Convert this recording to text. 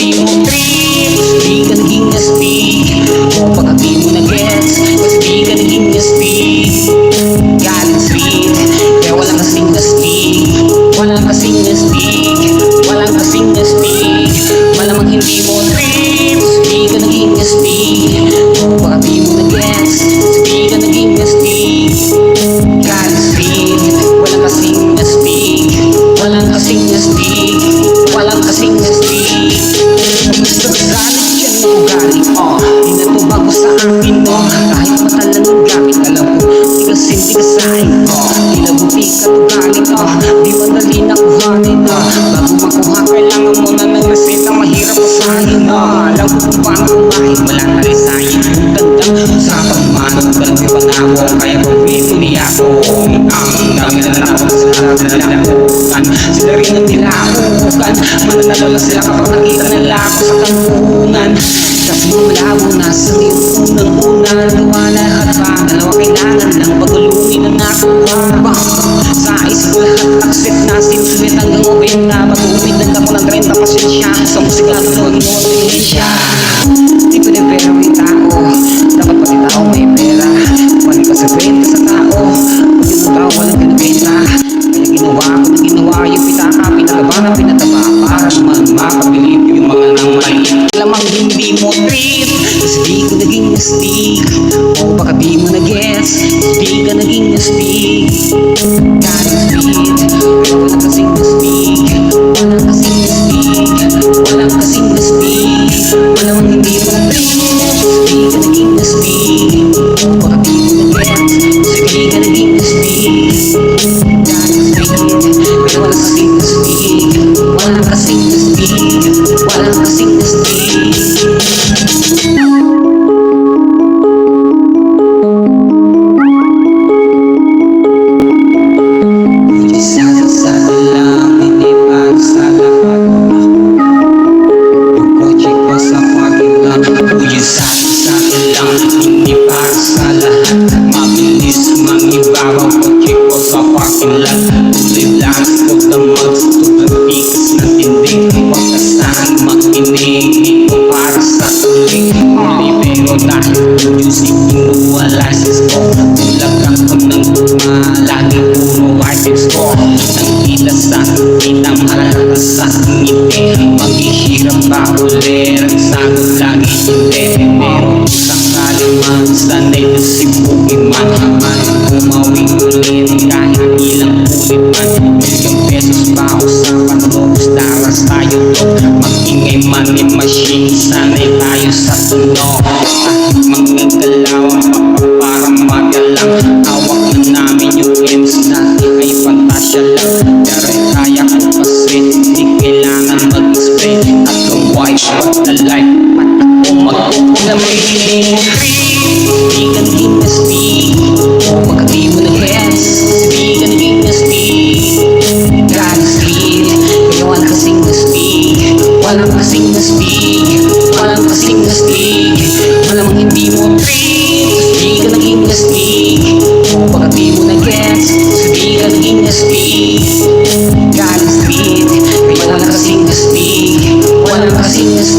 di mo trip, di ka naging astig. O baka di mo na gets, kasi di ka naging astig. Galing sweet, kaya walang kasing astig. Walang kasing astig, walang kasing astig. Malamang hindi mo trip, di ka naging astig. O baka di mo na gets, di ka naging astig. Galing sweet, walang kasing astig. Walang kasing astig, walang kasing astig. Gusto galit yan ng ugali, di na to bago sa akin, kahit matalan ng gamit, alam ko, tigasin, tigasain, tila buti ka to galit, di madali na kuhanin, bago makuha, kailangan mo na ng reseta, mahirap usahin, alam ko kung paano kumahin, walang talisayin, kung ganda, sa pagmanong, dalawi pangako, kaya kumplito niya ako, ang dami na naman sila nilakukan, sila rin ang nilakukan, mananalo lang sila kapag nakita nila ako sa kampunan. Kasi malabo na sa iyong unang-una, gawa lahat pa, dalawa kailangan lang pagulungin ang nakuha. Sa isip ko lahat taksit na sinulit hanggang 90, mag-uwidan ako ng 30 pasensya, sa musika tulog mo siya. Di pwede pero may tao, dapat pati tao may pera, wala ka sa kwenta sa tao, pag yun ang tao walang pinabenta. Kaya ginawa ko na ginawa yung pitaka, pinagaba na pinataba, para naman makabilib yung mga nang maliit. Lamang hindi mo trip, kasi di ko naging astig. O baka di mo na-gets, di ka naging astig. Galing sweet, pero walang kasing astig. Walang kasing astig, walang kasing astig. Malamang hindi mo trip, di ka naging astig. O baka di mo na-gets, kasi di ka naging astig. Galing sweet, pero walang kasing astig. Walang kasing astig, walang kasing astig. Hindi para sa lahat, mabilis mangibabaw kotse ko sa parking lot. Tulid lang, huwag na magstupag tikas na tindig. Huwag ka saan makinig, di ko para sa tulig. Huli pero dahil music, kinuha license ko. Bulag ako ng tugma, lagi puro items ko. Nangkita sa kita, mahalaga sa ngiti. Maghihirap ba uli, nagsagot lagi hindi. Pero sakali man, sanay na si Pokemon. Umawing ulit kahit ilang ulit man. Milyong pesos pa ako sa panlobos, daras tayo to. Mag-ingay money machine, sanay tayo sa tunog. Mga galawang parang magalang. Hawak na namin yung games natin ay fantasya lang. Pero kaya ko kasi di kailangan mag-spray. Tatlong white shot na light, matakbo mag-upo na may hindi mo free. Di ka naging astig, o baka di mo na-gets, di ka naging astig. Galing sweet, kaya walang kasing astig. Walang kasing astig, walang kasing astig. Malamang hindi mo trip, di ka naging astig. O baka di mo na-gets, di ka naging astig. Galing sweet, kaya walang kasing astig. Walang kasing astig.